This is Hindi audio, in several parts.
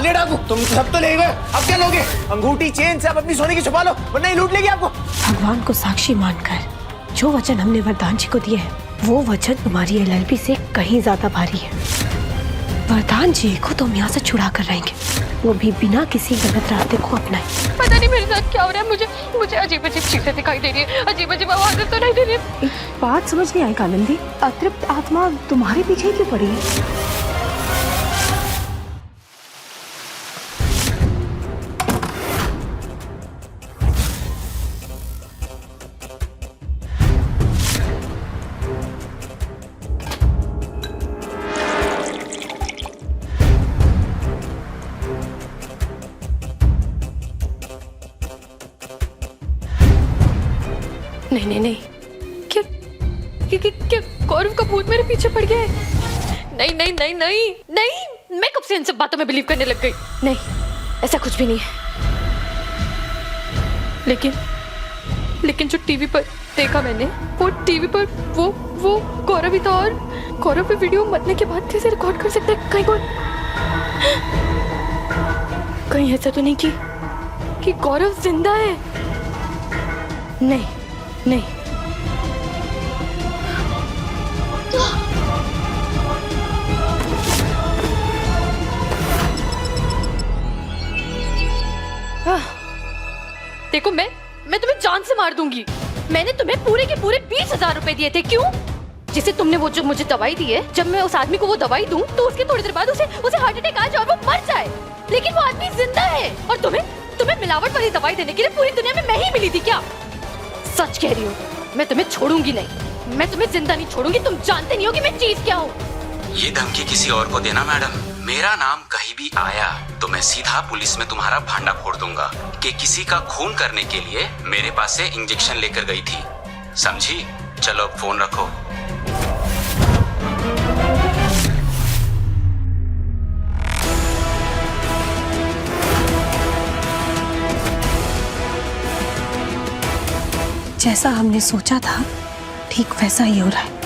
लिए डाकू, तुम सब तो ले गए, अब क्या लोगे? अंगूठी चेन सब अपनी सोने की छुपा लो, वरना ये लूट लेगी आपको। भगवान को साक्षी मानकर जो वचन हमने वरदान जी को दिए है, वो वचन तुम्हारी एलएलबी से कहीं ज्यादा भारी है। वरदान जी को तुम यहाँ से छुड़ा कर रहेंगे, वो भी बिना किसी गलत रास्ते को अपनाए। पता नहीं मेरे साथ क्या हो रहा है, मुझे अजीब अजीब चीजें दिखाई दे रही है, अजीब अजीब आवाजें तो नहीं दे रही है। बात समझ नहीं आई कालिंदी, अतृप्त आत्मा तुम्हारे पीछे क्यों पड़ी है? नहीं, क्या गौरव का भूत मेरे पीछे पड़ गया है? नहीं, मैं कब से इन सब बातों में बिलीव करने लग गई। नहीं, ऐसा कुछ भी नहीं है। लेकिन जो टीवी पर देखा मैंने, वो टीवी पर वो गौरव ही था, और गौरव पे वीडियो मरने के बाद कैसे रिकॉर्ड कर सकता है? कहीं ऐसा तो नहीं कि गौरव जिंदा है? नहीं। देखो, मैं तुम्हें जान से मार दूंगी। मैंने तुम्हें पूरे के पूरे 20,000 रुपए दिए थे। क्यों? जिसे तुमने वो जो मुझे दवाई दी है, जब मैं उस आदमी को वो दवाई दूं तो उसके थोड़ी देर बाद उसे हार्ट अटैक आ जाए और वो मर जाए। लेकिन वो आदमी जिंदा है, और तुम्हें मिलावट वाली दवाई देने के लिए पूरी दुनिया में मैं ही मिली थी क्या? सच कह रही हूँ, मैं तुम्हें छोड़ूंगी नहीं, मैं तुम्हें जिंदा नहीं छोड़ूंगी। तुम जानते नहीं हो कि मैं चीज क्या हूँ। ये धमकी किसी और को देना मैडम, मेरा नाम कहीं भी आया तो मैं सीधा पुलिस में तुम्हारा भांडा फोड़ दूंगा कि किसी का खून करने के लिए मेरे पास से इंजेक्शन लेकर गई थी, समझी? चलो अब फोन रखो। जैसा हमने सोचा था ठीक वैसा ही हो रहा है।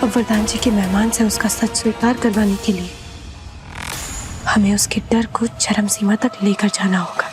अब वरदान जी के मेहमान से उसका सच स्वीकार करवाने के लिए हमें उसके डर को चरम सीमा तक लेकर जाना होगा।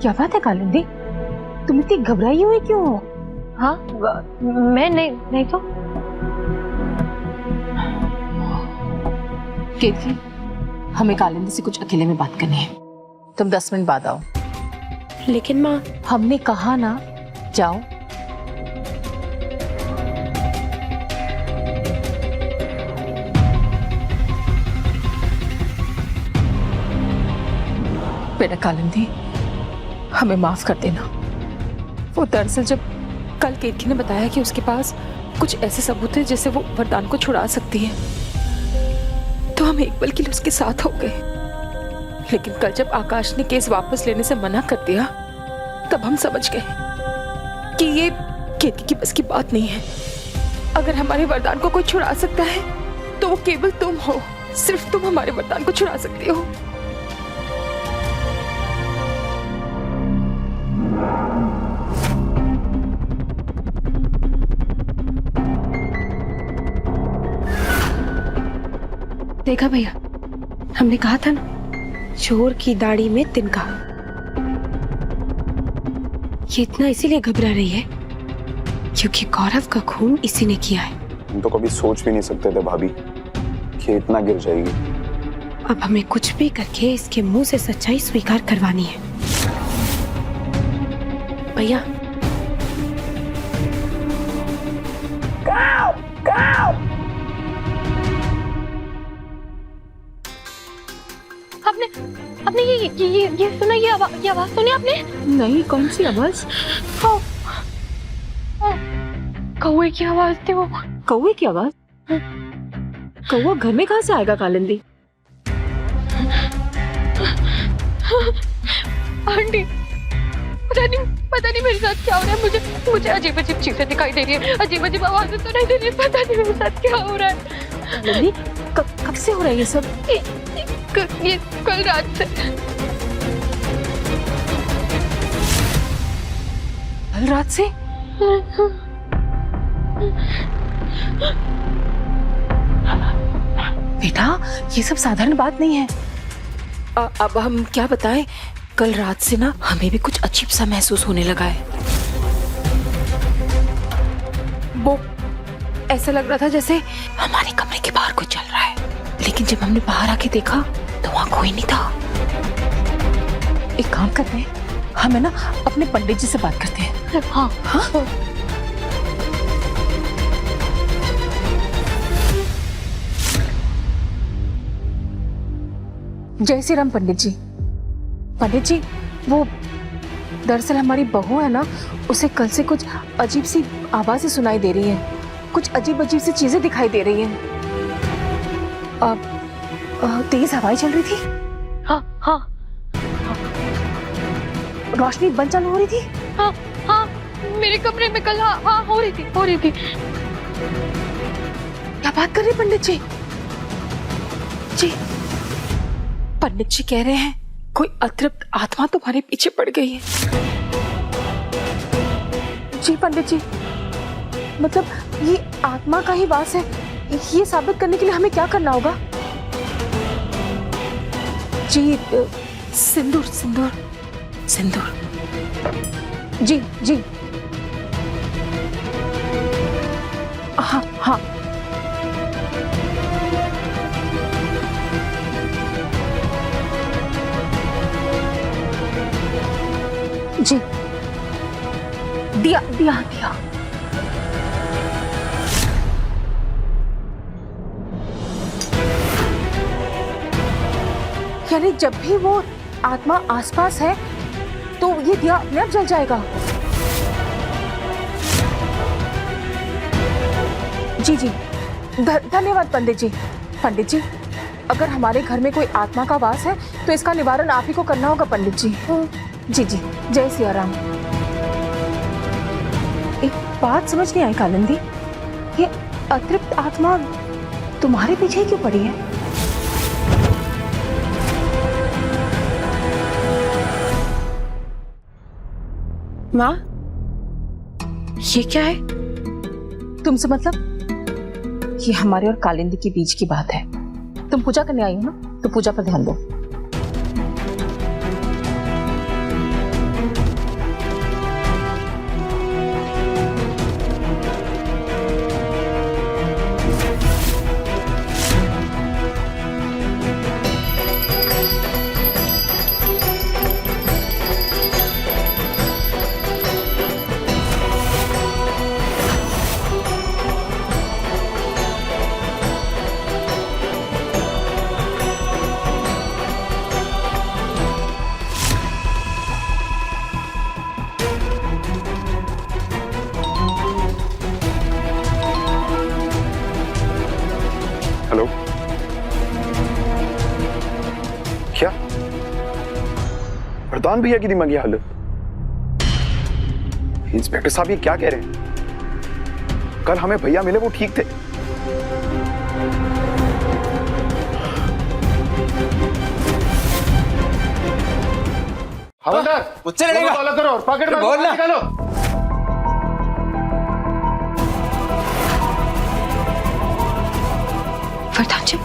क्या बात है कालिंदी, तुम इतनी घबराई हुई क्यों हो? हाँ, मैं नहीं तो। केतकी, हमें कालिंदी से कुछ अकेले में बात करनी है, तुम 10 मिनट बाद आओ। लेकिन माँ, हमने कहा ना, जाओ। बेटा कालिंदी, हमें माफ कर देना। वो दरअसल जब कल केतकी ने बताया कि उसके पास कुछ ऐसे सबूत है जिससे वो वरदान को छुड़ा सकती है, तो हम एक पल के लिए उसके साथ हो गए। लेकिन कल जब आकाश ने केस वापस लेने से मना कर दिया, तब हम समझ गए कि ये केतकी की बस की बात नहीं है। अगर हमारे वरदान को कोई छुड़ा सकता है तो वो केवल तुम हो, सिर्फ तुम हमारे वरदान को छुड़ा सकती हो। देखा भैया, हमने कहा था ना, चोर की दाढ़ी में तिनका। ये इतना इसीलिए घबरा रही है क्योंकि गौरव का खून इसी ने किया है। हम तो कभी सोच भी नहीं सकते थे भाभी कि इतना गिर जाएगी। अब हमें कुछ भी करके इसके मुंह से सच्चाई स्वीकार करवानी है। भैया, आपने ये सुना, ये आवाज सुनी आपने? नहीं, कौन सी आवाज? कौवे की आवाज थी वो। कौवे की आवाज? कौवा घर में कहाँ से आएगा कालिंदी? आंटी, पता नहीं मेरे साथ क्या हो रहा है। मुझे अजीब अजीब चीजें दिखाई दे रही है, अजीब अजीब आवाजें सुनाई दे रही है। पता नहीं मेरे साथ क्या हो रहा है। कालिंदी, कब से हो रहा है ये सब? ये कल रात से। कल रात से? बेटा, ये सब साधारण बात नहीं है। अब हम क्या बताएं? कल रात से ना हमें भी कुछ अजीब सा महसूस होने लगा है। वो ऐसा लग रहा था जैसे हमारे कमरे के बाहर कुछ चल रहा है, लेकिन जब हमने बाहर आके देखा तो वहां कोई नहीं था। एक काम करते हैं, हम है ना अपने पंडित जी से बात करते हैं। हाँ हाँ? जय श्री राम पंडित जी। पंडित जी, वो दरअसल हमारी बहू है ना, उसे कल से कुछ अजीब सी आवाजें सुनाई दे रही हैं, कुछ अजीब अजीब सी चीजें दिखाई दे रही हैं। तेज हवाएं चल रही थी। हाँ, रोशनी बंद चालू हो रही थी। हाँ, मेरे कमरे में कल हाँ हो रही थी। क्या बात कर रहे हैं पंडित जी? जी, पंडित जी कह रहे हैं कोई अतृप्त आत्मा तुम्हारे पीछे पड़ गई है। जी पंडित जी, मतलब ये आत्मा का ही वास है, ये साबित करने के लिए हमें क्या करना होगा? जी, सिंदूर सिंदूर सिंदूर। जी जी, हाँ हाँ। जी, दिया दिया दिया। यानी जब भी वो आत्मा आसपास है तो ये दिया अपने आप जल जाएगा। जी जी, धन्यवाद पंडित जी। पंडित जी, अगर हमारे घर में कोई आत्मा का वास है तो इसका निवारण आप ही को करना होगा पंडित जी। जी जी, जय सिया राम। एक बात समझ नहीं आई कालिंदी, ये अतृप्त आत्मा तुम्हारे पीछे क्यों पड़ी है? माँ, ये क्या है? तुमसे मतलब? ये हमारे और कालिंदी के बीच की बात है। तुम पूजा करने आई हो ना, तो पूजा पर ध्यान दो। हेलो, क्या प्रधान भैया की दिमागी हालत? इंस्पेक्टर साहब ये क्या कह रहे हैं? कल हमें भैया मिले, वो ठीक थे। हवलदार, मुझसे लड़ेगा? अलग करो और पकड़ अरे बोल ना। निकालो। वरदान जी,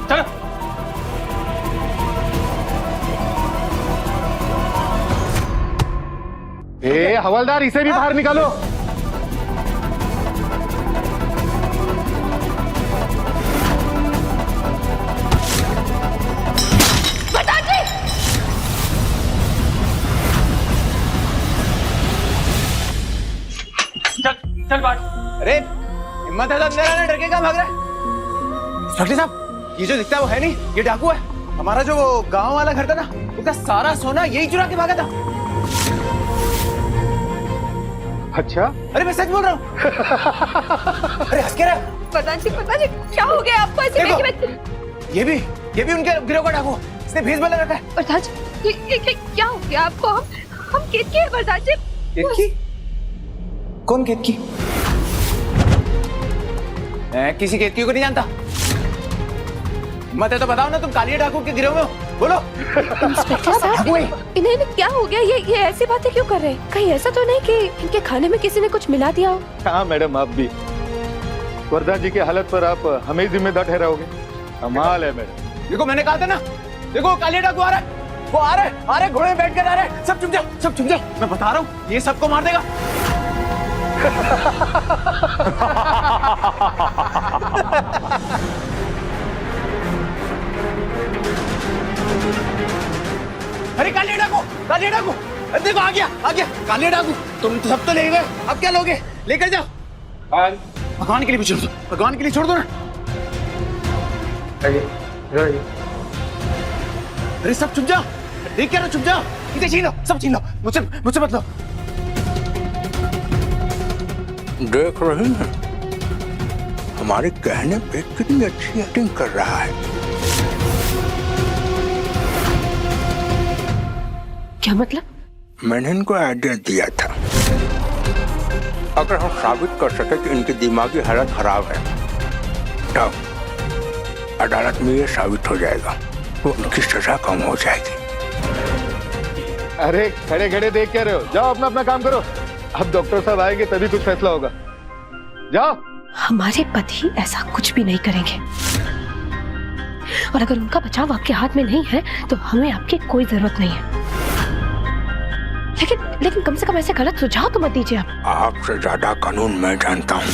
चलो। हवलदार, इसे भी बाहर निकालो। चल बात। अरे हिम्मत है तो अंदर आना, डर के क्या भाग रहा है? इंस्पेक्टर साहब, ये जो दिखता है वो है नहीं, ये डाकू है। हमारा जो वो गांव वाला घर था ना, उसका सारा सोना यही चुरा के भागा था। अच्छा, अरे मैं सच बोल रहा हूँ। अरे हंस के रहा। प्रधान जी क्या हो गया आपको? ऐसे देखो, ये भी उनके गिरोह का डाकू, इसने भेस बना रखा है। प्रधान जी ये क्या हो गया आपको? हम केतकी है प्रधान जी। केतकी? कौन केतकी? मैं किसी केतकी को नहीं जानता। मत तो बताओ ना, तुम कालिया डाकू के गिरोह में हो, बोलो। इंस्पेक्टर साहब, इन्हें क्या हो गया? ये ऐसी बातें क्यों कर रहे हैं? कहीं ऐसा तो नहीं कि इनके खाने में किसी ने कुछ मिला दिया हो? हाँ मैडम, आप भी वरदान जी की हालत पर आप हमें जिम्मेदार ठहराओगे? कमाल है मैडम। देखो मैंने कहा था ना, देखो कालिया डाकू आ रहा है, वो आ रहा है, घोड़े में बैठ कर आ रहा है। सब चुप जाओ, मैं बता रहा हूँ, ये सबको मार देगा। अरे कालिया डाकू, अरे देखो आ गया कालिया डाकू। तुम सब तो ले गए, अब क्या लोगे? लेकर जाओ। भगवान के लिए भी छोड़ दो, भगवान के लिए छोड़ दो ना। अरे सब चुप जाओ, देख क्या रहो, चुप जाओ। इसे छीन लो, सब छीन लो, मुझसे मत लो। देख रही हैं हमारे कहने पे कितनी अच्छी एक्टिंग कर रहा है। क्या मतलब? मैंने इनको आइडिया दिया था, अगर हम साबित कर सके कि इनकी दिमागी हालत खराब है तब अदालत में ये साबित हो जाएगा, वो उनकी सजा कम हो जाएगी। अरे खड़े खड़े देख क्या रहे हो? जाओ अपना काम करो। अब डॉक्टर साहब आएंगे तभी कुछ फैसला होगा। जाओ। हमारे पति ऐसा कुछ भी नहीं करेंगे, और अगर उनका बचाव आपके हाथ में नहीं है तो हमें आपकी कोई जरूरत नहीं है। लेकिन कम से कम ऐसे गलत सुझाव तो मत दीजिए आप। आपसे ज्यादा कानून मैं जानता हूँ,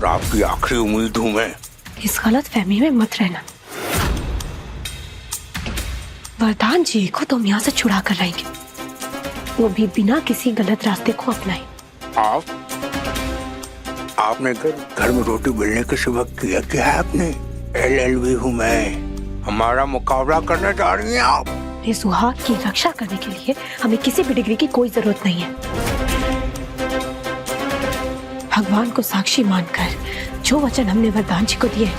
आपकी आखिरी उम्मीद हूँ मैं। इस गलत फहमी में मत रहना। वरदान जी को तो हम यहाँ से छुड़ा कर रहेंगे, वो भी बिना किसी गलत रास्ते को अपनाए। आपने घर में रोटी बेलने के सिवा किया क्या है? आपने LLB हूँ मैं, हमारा मुकाबला करने जा रही हैं आप। इस सुहाग की रक्षा करने के लिए हमें किसी भी डिग्री की कोई जरूरत नहीं है। भगवान को साक्षी मानकर जो वचन हमने वरदान जी को दिए,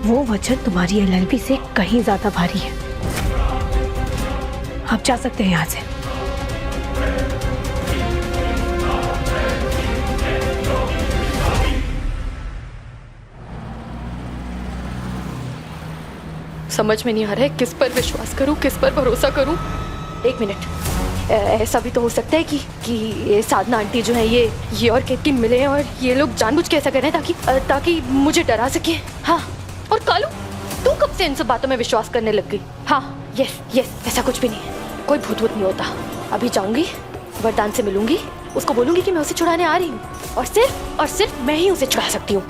वो वचन तुम्हारी LLB से कहीं ज्यादा भारी है। आप जा सकते हैं यहाँ से। समझ में नहीं आ रहा है किस पर विश्वास करूं, किस पर भरोसा करूं। एक मिनट, ऐसा भी तो हो सकता है कि ये साधना आंटी जो है ये और केतकी मिले और ये लोग जानबूझ के ऐसा कर रहे हैं ताकि मुझे डरा सके। हाँ, और कालू तू कब से इन सब बातों में विश्वास करने लग गई? हाँ यस, ऐसा कुछ भी नहीं है, कोई भूत नहीं होता। अभी जाऊंगी, वरदान से मिलूंगी, उसको बोलूंगी कि मैं उसे छुड़ाने आ रही हूँ, और सिर्फ मैं ही उसे छुड़ा सकती हूँ,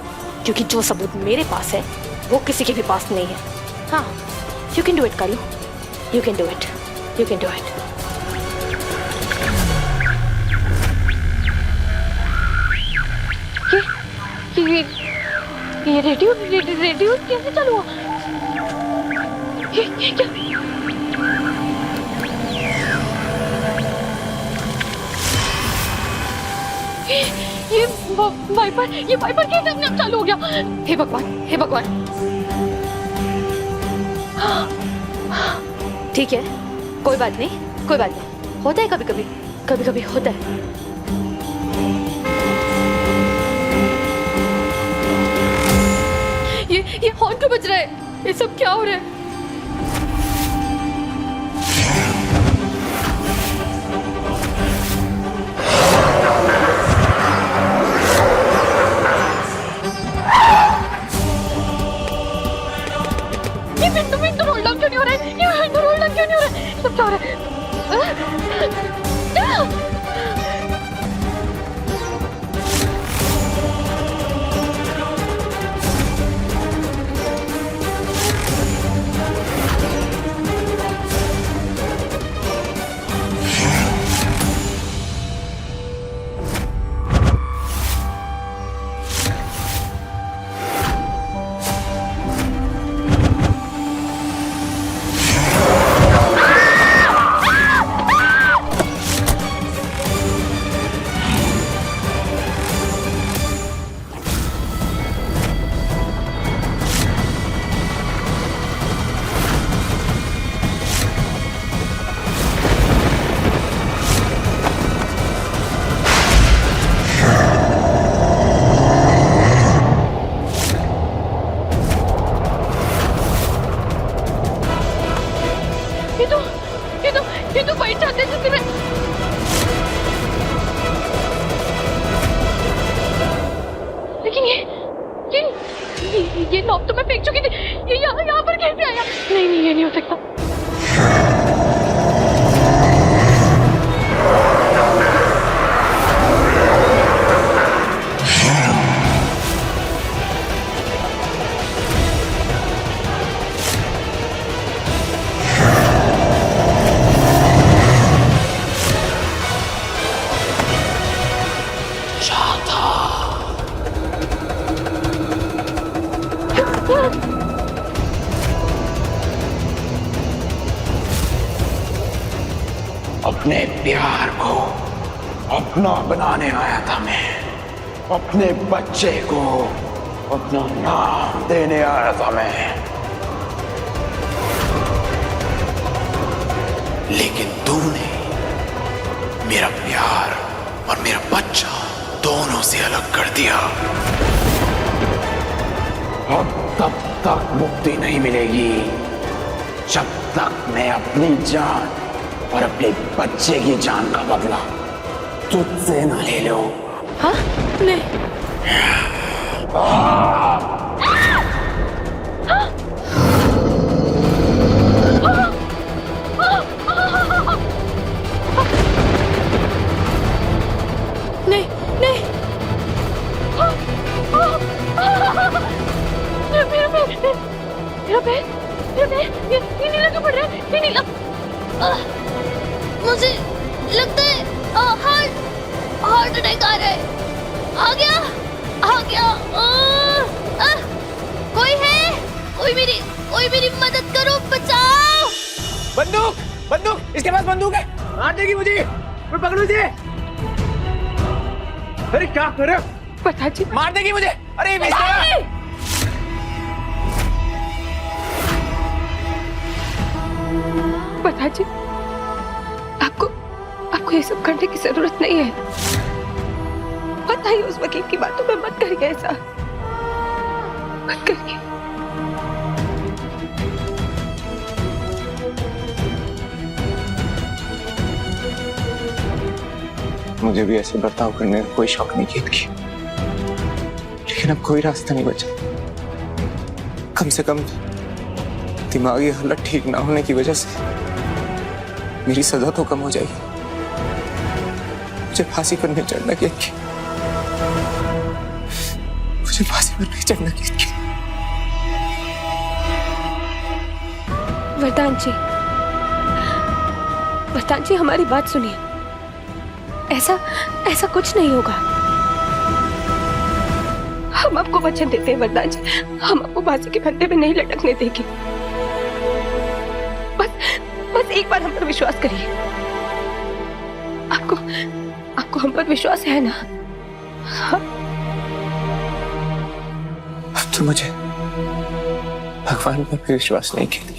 क्योंकि जो सबूत मेरे पास है वो किसी के भी पास नहीं है। हाँ, you can do it, Kalu. You can do it. You can do it. ये रेडियो कैसे चालू हुआ? ये क्या? ये वाइपर कैसे अपने आप चालू हो गया? हे भगवान। ठीक है, कोई बात नहीं, होता है कभी होता है। ये हॉर्न क्यों बज रहा है? ये सब क्या हो रहा है? विंडो रोल डाउन क्यों नहीं हो रहा है? ये विंडो रोल डाउन क्यों नहीं हो रहा है? सब क्या हो रहा है? प्यार को अपना बनाने आया था मैं, अपने बच्चे को अपना नाम देने आया था मैं, लेकिन तूने मेरा प्यार और मेरा बच्चा दोनों से अलग कर दिया। अब तब तक मुक्ति नहीं मिलेगी जब तक मैं अपनी जान और अपने बच्चे की जान का बदला तुझसे ना ले लो। हाँ? नहीं। नहीं, नहीं। मेरा पैर, ये नीला क्यों पड़ रहा है? ये नीला। मुझे लगता है हार्ट अटैक आ रहा है। आ गया। कोई है? कोई मेरी मदद करो, बचाओ। बंदूक, इसके पास बंदूक है, मार देगी मुझे, मैं पकड़ू इसे। अरे क्या कर रहे हो? पता जी, मार देगी मुझे। अरे ये बेइज्जती। पता जी, आपको ये सब करने की जरूरत नहीं है। पता ही उस वकील की बातों में मत करिए ऐसा, मत करिए। मुझे भी ऐसे बर्ताव करने का कोई शौक नहीं किया थी, लेकिन अब कोई रास्ता नहीं बचा। कम से कम दिमागी हालत ठीक ना होने की वजह से मेरी सजा तो कम हो जाएगी। मुझे फांसी पर नहीं चढ़ना की, मुझे फांसी पर नहीं चढ़ना की। वरदान जी हमारी बात सुनिए। ऐसा कुछ नहीं होगा। हम आपको वचन देते हैं वरदान जी, हम आपको फांसी के फंदे में नहीं लटकने देंगे। बस एक बार हम पर विश्वास करिए। आपको हम पर विश्वास है ना? हाँ? अब तो मुझे भगवान पर भी विश्वास नहीं किया।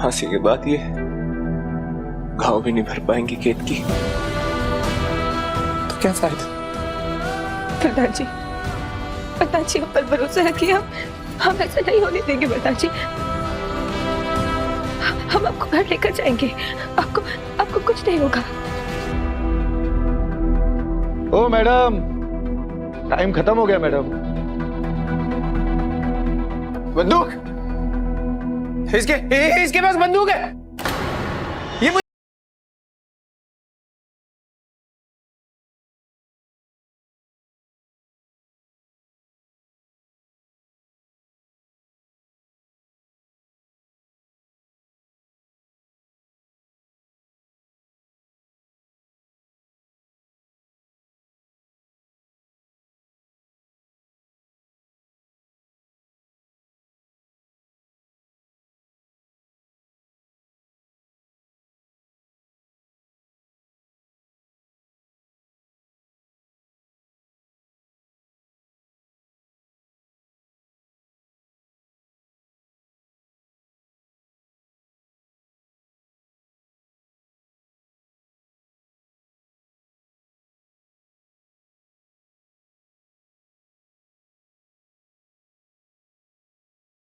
फांसी के बाद ये घाव भी नहीं भर पाएंगी केत की, तो क्या फायदा? वरदान जी हम पर भरोसा रखिए। हम ऐसा नहीं होने देंगे वरदान जी। हम आपको घर लेकर जाएंगे। आपको कुछ नहीं होगा। ओ मैडम, टाइम खत्म हो गया मैडम। बंदूक, इसके पास बंदूक है।